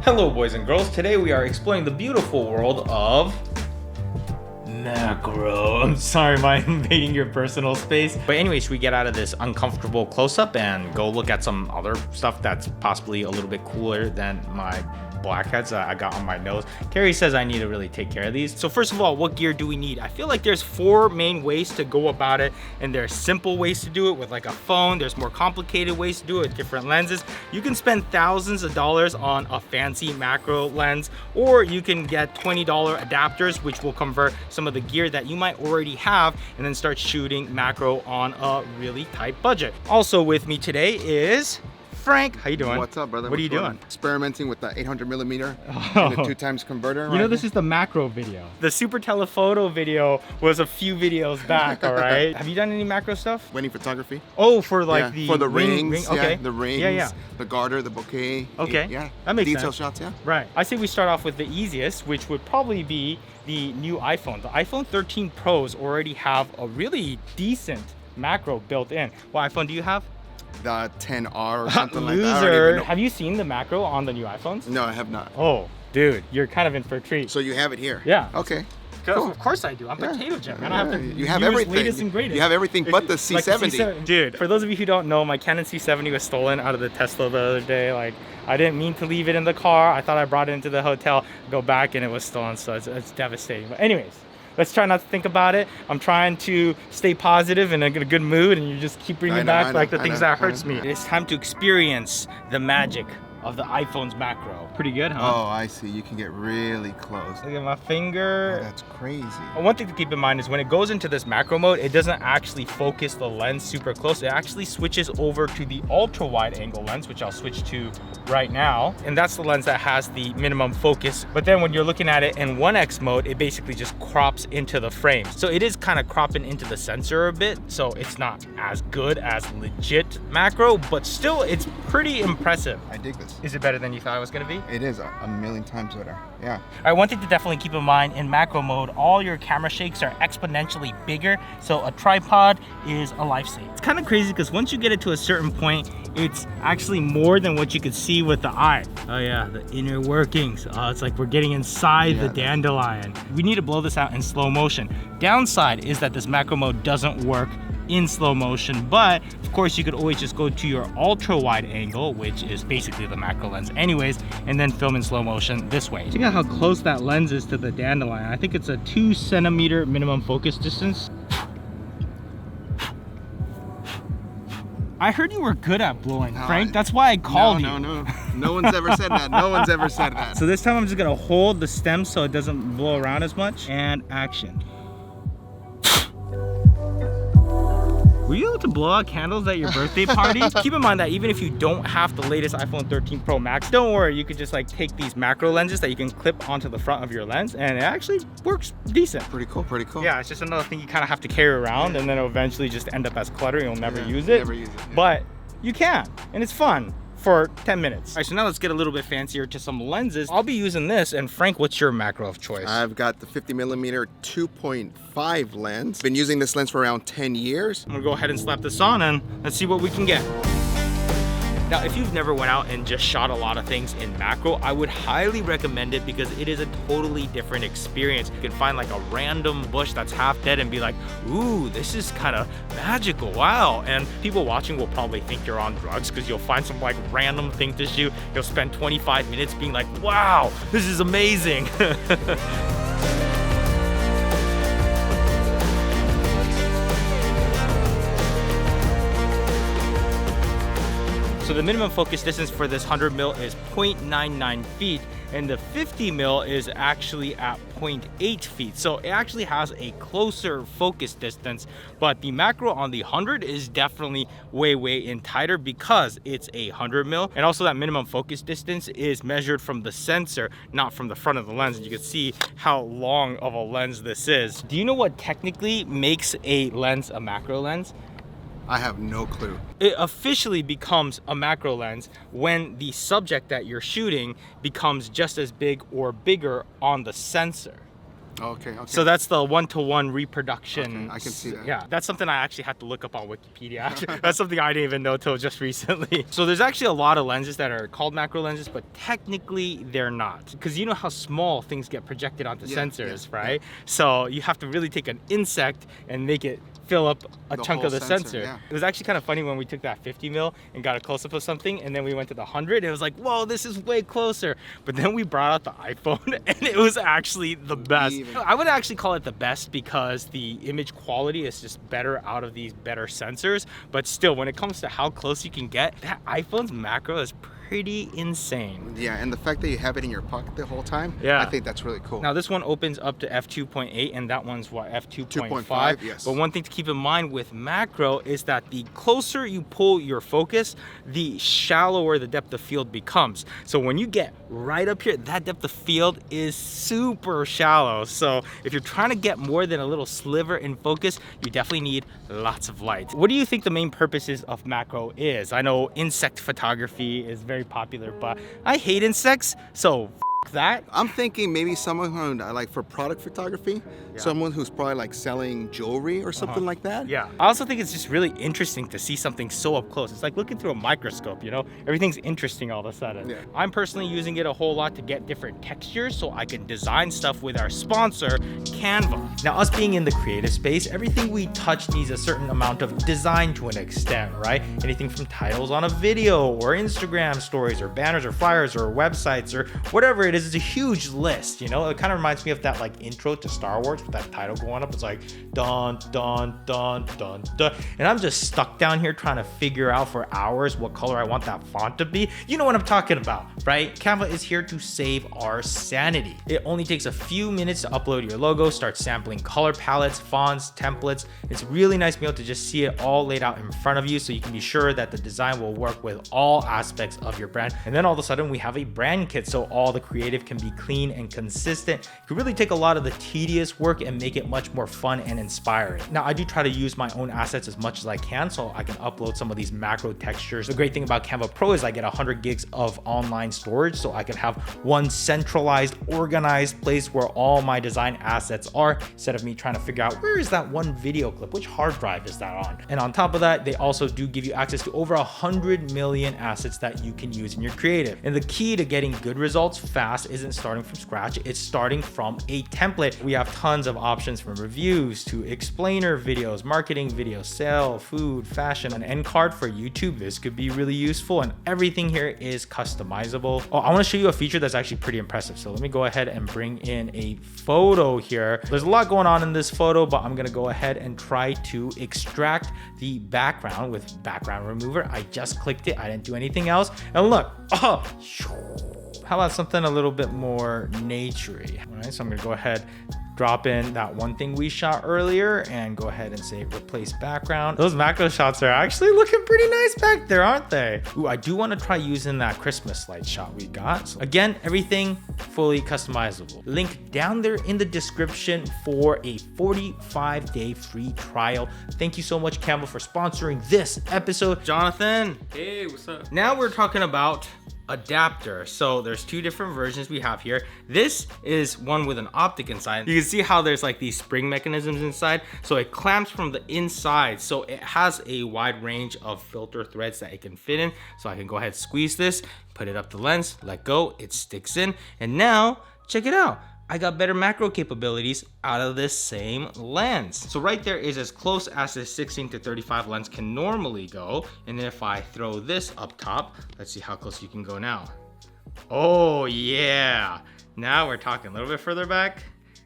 Hello boys and girls, today we are exploring the beautiful world of macro. I'm sorry, am I invading your personal space? But anyways, we get out of this uncomfortable close-up and go look at some other stuff that's possibly a little bit cooler than my blackheads that I got on my nose. Carrie says I need to really take care of these. So first of all, what gear do we need? I feel like there's 4 main ways to go about it, and there's simple ways to do it with like a phone. There's more complicated ways to do it with different lenses. You can spend thousands of dollars on a fancy macro lens, or you can get $20 adapters, which will convert some of the gear that you might already have and then start shooting macro on a really tight budget. Also with me today is Frank. How you doing? What's up, brother? What are you doing? Experimenting with the 800mm and the 2x converter. You know, this is the macro video. The super telephoto video was a few videos back, all right? Have you done any macro stuff? Wedding photography. Oh, for like for the rings, okay. Yeah, the rings, the garter, the bouquet. Okay, yeah, that makes detail sense. shots, yeah. Right. I say we start off with the easiest, which would probably be the new iPhone. The iPhone 13 Pros already have a really decent macro built in. What iPhone do you have? The 10R or something like that. Loser. Have you seen the macro on the new iPhones? No, I have not. Oh, dude, you're kind of in for a treat. So you have it here? Yeah. Okay. Cool. Of course I do. I'm Potato Jet, man. I have to You have use everything. latest and greatest. You have everything but the C70. Like the C70. Dude, for those of you who don't know, my Canon C70 was stolen out of the Tesla the other day. Like, I didn't mean to leave it in the car. I thought I brought it into the hotel, go back, and it was stolen. So it's devastating. But anyways, let's try not to think about it. I'm trying to stay positive and in a good mood, and you just keep bringing back like the things that hurts me. It's time to experience the magic of the iPhone's macro. Pretty good, huh? Oh, I see. You can get really close. Look at my finger. Oh, that's crazy. One thing to keep in mind is when it goes into this macro mode, it doesn't actually focus the lens super close. It actually switches over to the ultra wide angle lens, which I'll switch to right now. And that's the lens that has the minimum focus. But then when you're looking at it in 1x mode, it basically just crops into the frame. So it is kind of cropping into the sensor a bit. So it's not as good as legit macro, but still it's pretty impressive. I dig this. Is it better than you thought it was gonna be? It is a million times better. Yeah. All right, one thing to definitely keep in mind in macro mode, all your camera shakes are exponentially bigger, so a tripod is a lifesaver. It's kind of crazy because once you get it to a certain point, it's actually more than what you could see with the eye. Oh yeah, the inner workings. It's like we're getting inside the dandelion. We need to blow this out in slow motion. Downside is that this macro mode doesn't work in slow motion, but of course you could always just go to your ultra wide angle, which is basically the macro lens anyways, and then film in slow motion this way. Check out how close that lens is to the dandelion. I think it's a 2 centimeter minimum focus distance. I heard you were good at blowing, Frank. That's why I called you. No one's ever said that. No one's ever said that. So this time I'm just gonna hold the stem so it doesn't blow around as much, and action. Were you able to blow out candles at your birthday party? Keep in mind that even if you don't have the latest iPhone 13 Pro Max, don't worry, you could just like take these macro lenses that you can clip onto the front of your lens, and it actually works decent. Pretty cool, pretty cool. Yeah, it's just another thing you kind of have to carry around, and then it'll eventually just end up as clutter. You'll never use it. Never use it. Yeah. But you can, and it's fun for 10 minutes. All right, so now let's get a little bit fancier to some lenses. I'll be using this, and Frank, what's your macro of choice? I've got the 50mm 2.5 lens. Been using this lens for around 10 years. I'm gonna go ahead and slap this on and let's see what we can get. Now, if you've never went out and just shot a lot of things in macro, I would highly recommend it because it is a totally different experience. You can find like a random bush that's half dead and be like, ooh, this is kind of magical, wow. And people watching will probably think you're on drugs because you'll find some like random thing to shoot. You'll spend 25 minutes being like, wow, this is amazing. So the minimum focus distance for this 100mm is 0.99 feet, and the 50mm is actually at 0.8 feet. So it actually has a closer focus distance, but the macro on the 100 is definitely way in tighter because it's a 100mm. And also that minimum focus distance is measured from the sensor, not from the front of the lens. And you can see how long of a lens this is. Do you know what technically makes a lens a macro lens? I have no clue. It officially becomes a macro lens when the subject that you're shooting becomes just as big or bigger on the sensor. Okay, okay. So that's the one-to-one reproduction. Okay, I can see that. Yeah, that's something I actually had to look up on Wikipedia. Actually, that's something I didn't even know till just recently. So there's actually a lot of lenses that are called macro lenses, but technically they're not. Because you know how small things get projected onto sensors, right? So you have to really take an insect and make it fill up a chunk of the sensor. Yeah. It was actually kind of funny when we took that 50 mil and got a close-up of something, and then we went to the 100. It was like, whoa, this is way closer. But then we brought out the iPhone, and it was actually the best. I would actually call it the best because the image quality is just better out of these better sensors. But still, when it comes to how close you can get, that iPhone's macro is pretty insane. Yeah, and the fact that you have it in your pocket the whole time, yeah, I think that's really cool. Now this one opens up to f2.8 and that one's what, f2.5? 2.5, yes. But one thing to keep in mind with macro is that the closer you pull your focus, the shallower the depth of field becomes. So when you get right up here, that depth of field is super shallow. So if you're trying to get more than a little sliver in focus, you definitely need lots of light. What do you think the main purposes of macro is? I know insect photography is very popular, but I hate insects, so that. I'm thinking maybe someone who, like for product photography, someone who's probably like selling jewelry or something like that. Yeah. I also think it's just really interesting to see something so up close. It's like looking through a microscope, you know? Everything's interesting all of a sudden. Yeah. I'm personally using it a whole lot to get different textures so I can design stuff with our sponsor, Canva. Now, us being in the creative space, everything we touch needs a certain amount of design to an extent, right? Anything from titles on a video or Instagram stories or banners or flyers or websites or whatever it is. It's a huge list, you know? It kind of reminds me of that like intro to Star Wars with that title going up. It's like dun dun dun dun dun, and I'm just stuck down here trying to figure out for hours what color I want that font to be. You know what I'm talking about, right? Canva is here to save our sanity. It only takes a few minutes to upload your logo, start sampling color palettes, fonts, templates. It's really nice being able to just see it all laid out in front of you so you can be sure that the design will work with all aspects of your brand. And then all of a sudden we have a brand kit so all the creative can be clean and consistent. You can really take a lot of the tedious work and make it much more fun and inspiring. Now, I do try to use my own assets as much as I can so I can upload some of these macro textures. The great thing about Canva Pro is I get 100 gigs of online storage so I can have one centralized, organized place where all my design assets are instead of me trying to figure out where is that one video clip, which hard drive is that on? And on top of that, they also do give you access to over 100 million assets that you can use in your creative. And the key to getting good results fast isn't starting from scratch, it's starting from a template. We have tons of options from reviews to explainer videos, marketing videos, sale, food, fashion, an end card for YouTube. This could be really useful, and everything here is customizable. Oh, I want to show you a feature that's actually pretty impressive. So let me go ahead and bring in a photo here. There's a lot going on in this photo, but I'm gonna go ahead and try to extract the background with background remover. I just clicked it, I didn't do anything else. And look, oh, how about something a little bit more naturey? All right, so I'm gonna go ahead, drop in that one thing we shot earlier and go ahead and say replace background. Those macro shots are actually looking pretty nice back there, aren't they? Ooh, I do wanna try using that Christmas light shot we got. So again, everything fully customizable. Link down there in the description for a 45-day free trial. Thank you so much, Canva, for sponsoring this episode. Jonathan. Hey, what's up? Now we're talking about adapter. So there's two different versions we have here. This is one with an optic inside. You can see how there's like these spring mechanisms inside. So it clamps from the inside. So it has a wide range of filter threads that it can fit in. So I can go ahead, squeeze this, put it up the lens, let go, it sticks in. And now check it out. I got better macro capabilities out of this same lens. So right there is as close as this 16 to 35 lens can normally go. And then if I throw this up top, let's see how close you can go now. Oh yeah, now we're talking a little bit further back.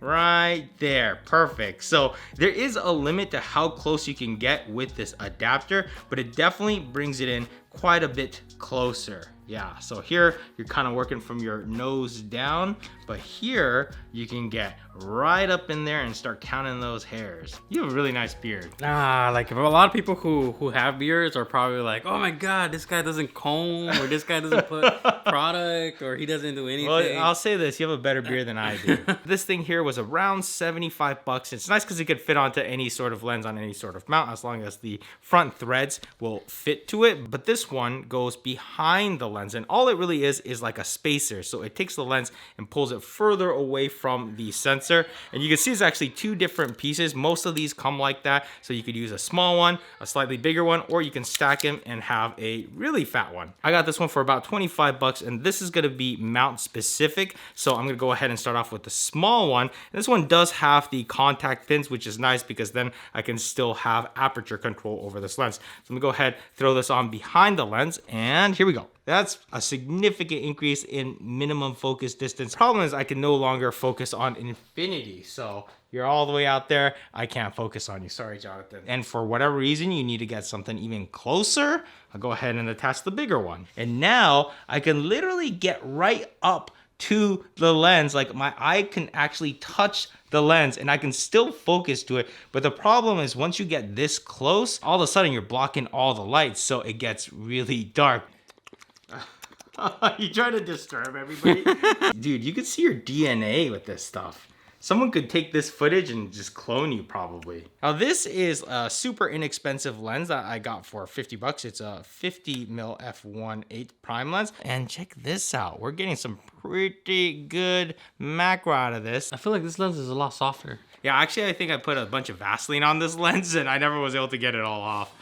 Right there, perfect. So there is a limit to how close you can get with this adapter, but it definitely brings it in quite a bit closer. Yeah, so here you're kind of working from your nose down, but here you can get right up in there and start counting those hairs. You have a really nice beard. Like a lot of people who have beards are probably like, oh my god, this guy doesn't comb, or this guy doesn't put product, or he doesn't do anything. Well, I'll say this, you have a better beard than I do. This thing here was around 75 bucks. It's nice because it could fit onto any sort of lens on any sort of mount as long as the front threads will fit to it. But this one goes behind the lens. And all it really is like a spacer. So it takes the lens and pulls it further away from the sensor. And you can see it's actually two different pieces. Most of these come like that. So you could use a small one, a slightly bigger one, or you can stack them and have a really fat one. I got this one for about 25 bucks, and this is gonna be mount specific. So I'm gonna go ahead and start off with the small one. And this one does have the contact pins, which is nice because then I can still have aperture control over this lens. So I'm gonna go ahead, throw this on behind the lens, and here we go. That's a significant increase in minimum focus distance. Problem is I can no longer focus on infinity. So you're all the way out there, I can't focus on you. Sorry, Jonathan. And for whatever reason, you need to get something even closer, I'll go ahead and attach the bigger one. And now I can literally get right up to the lens. Like my eye can actually touch the lens and I can still focus to it. But the problem is once you get this close, all of a sudden you're blocking all the lights. So it gets really dark. You trying to disturb everybody? Dude, you could see your DNA with this stuff. Someone could take this footage and just clone you probably. Now this is a super inexpensive lens that I got for 50 bucks. It's a 50mm f1.8 prime lens. And check this out. We're getting some pretty good macro out of this. I feel like this lens is a lot softer. Yeah, actually I think I put a bunch of Vaseline on this lens and I never was able to get it all off.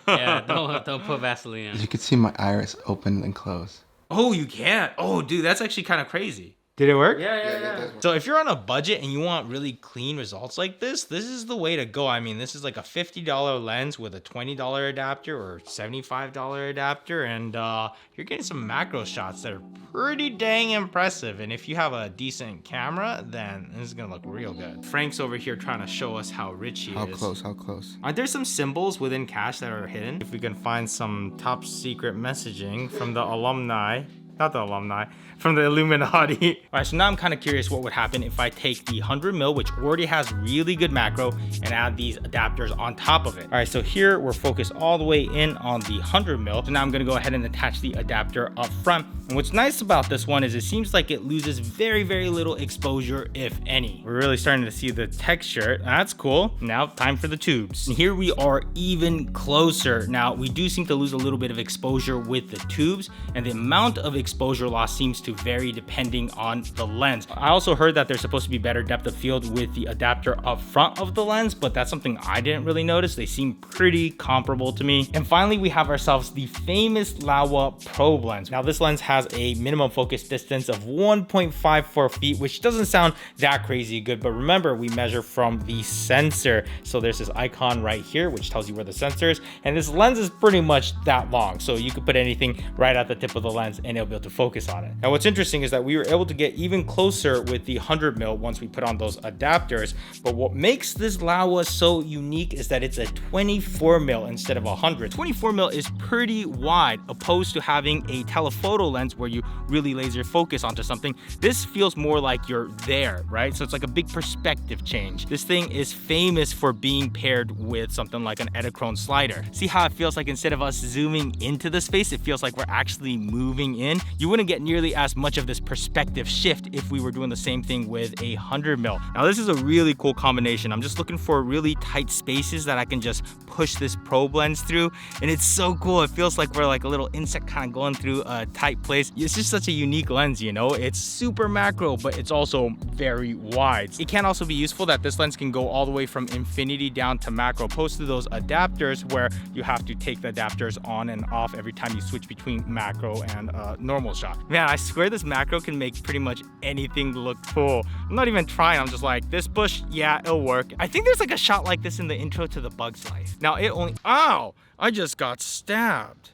Yeah, don't put Vaseline in. You can see my iris open and close. Oh, you can't? Oh, dude, that's actually kind of crazy. Did it work? Yeah. So if you're on a budget and you want really clean results like this is the way to go. I mean, this is like a $50 lens with a $20 adapter or $75 adapter, and you're getting some macro shots that are pretty dang impressive. And if you have a decent camera, then this is gonna look real good. Frank's over here trying to show us how rich he is. How close, how close? Aren't there some symbols within cache that are hidden? If we can find some top secret messaging from the alumni, not the alumni, from the Illuminati. All right, so now I'm kind of curious what would happen if I take the 100mm, which already has really good macro, and add these adapters on top of it. All right, so here we're focused all the way in on the 100mm. So now I'm gonna go ahead and attach the adapter up front. And what's nice about this one is it seems like it loses very, very little exposure, if any. We're really starting to see the texture. That's cool. Now time for the tubes. And here we are even closer. Now we do seem to lose a little bit of exposure with the tubes, and the amount of exposure loss seems to vary depending on the lens. I also heard that there's supposed to be better depth of field with the adapter up front of the lens, but that's something I didn't really notice. They seem pretty comparable to me. And finally, we have ourselves the famous Laowa probe lens. Now this lens has a minimum focus distance of 1.54 feet, which doesn't sound that crazy good, but remember we measure from the sensor. So there's this icon right here, which tells you where the sensor is. And this lens is pretty much that long. So you could put anything right at the tip of the lens and it'll be able to focus on it. Now what's interesting is that we were able to get even closer with the 100mm once we put on those adapters. But what makes this Laowa so unique is that it's a 24mm instead of 100. 24mm is pretty wide, opposed to having a telephoto lens where you really laser focus onto something. This feels more like you're there, right? So it's like a big perspective change. This thing is famous for being paired with something like an Edelkrone slider. See how it feels like instead of us zooming into the space, it feels like we're actually moving in. You wouldn't get nearly as much of this perspective shift if we were doing the same thing with a 100mm. Now this is a really cool combination. I'm just looking for really tight spaces that I can just push this probe lens through, and it's so cool. It feels like we're like a little insect kind of going through a tight place. It's just such a unique lens, you know? It's super macro, but it's also very wide. It can also be useful that this lens can go all the way from infinity down to macro, opposed to those adapters where you have to take the adapters on and off every time you switch between macro and normal shot. Man, I swear this macro can make pretty much anything look cool. I'm not even trying. I'm just like, this bush, yeah, it'll work. I think there's like a shot like this in the intro to The Bug's Life. Now it only, ow, I just got stabbed.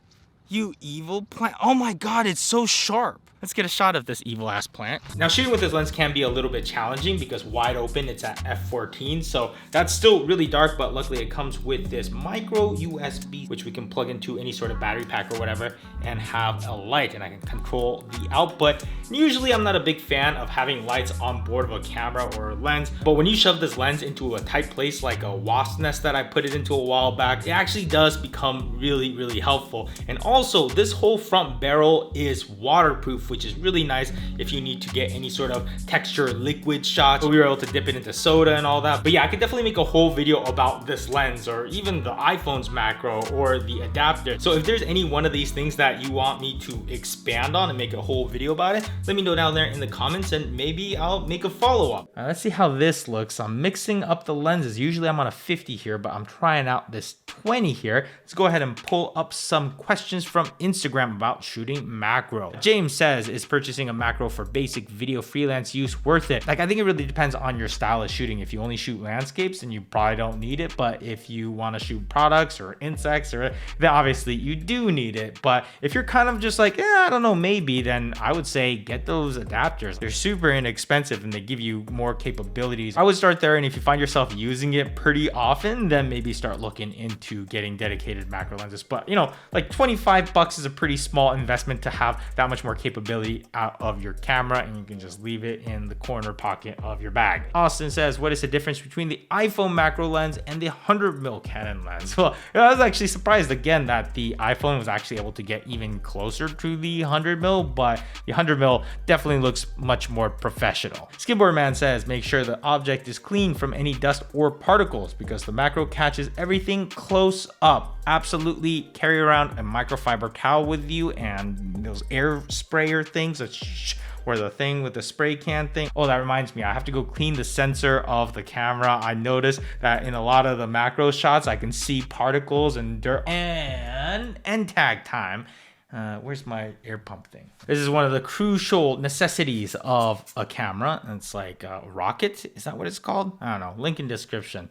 You evil plant. Oh my God, it's so sharp. Let's get a shot of this evil ass plant. Now shooting with this lens can be a little bit challenging because wide open, it's at f14. So that's still really dark, but luckily it comes with this micro USB, which we can plug into any sort of battery pack or whatever and have a light, and I can control the output. And usually I'm not a big fan of having lights on board of a camera or a lens, but when you shove this lens into a tight place like a wasp nest that I put it into a while back, it actually does become really, really helpful. And also this whole front barrel is waterproof proof, which is really nice if you need to get any sort of texture liquid shots. We were able to dip it into soda and all that. But yeah, I could definitely make a whole video about this lens, or even the iPhone's macro, or the adapter. So if there's any one of these things that you want me to expand on and make a whole video about it, let me know down there in the comments, and maybe I'll make a follow-up. Let's see how this looks. I'm mixing up the lenses. Usually I'm on a 50 here, but I'm trying out this 20 here. Let's go ahead and pull up some questions from Instagram about shooting macro. James says, is purchasing a macro for basic video freelance use worth it? Like, I think it really depends on your style of shooting. If you only shoot landscapes, then you probably don't need it. But if you want to shoot products or insects, or then obviously you do need it. But if you're kind of just like, I don't know, maybe, then I would say get those adapters. They're super inexpensive and they give you more capabilities. I would start there, and if you find yourself using it pretty often, then maybe start looking into getting dedicated macro lenses. But you know, like $25 is a pretty small investment to have that much more capability out of your camera, and you can just leave it in the corner pocket of your bag. Austin says, what is the difference between the iPhone macro lens and the 100mm Canon lens? Well, I was actually surprised again that the iPhone was actually able to get even closer to the 100mm, but the 100mm definitely looks much more professional. Skidboard Man says, make sure the object is clean from any dust or particles because the macro catches everything close up. Absolutely carry around a microfiber towel with you and those air sprayer things, or the thing with the spray can thing. Oh, that reminds me, I have to go clean the sensor of the camera. I noticed that in a lot of the macro shots, I can see particles and dirt. And tag time. Where's my air pump thing? This is one of the crucial necessities of a camera. It's like a rocket. Is that what it's called? I don't know. Link in description.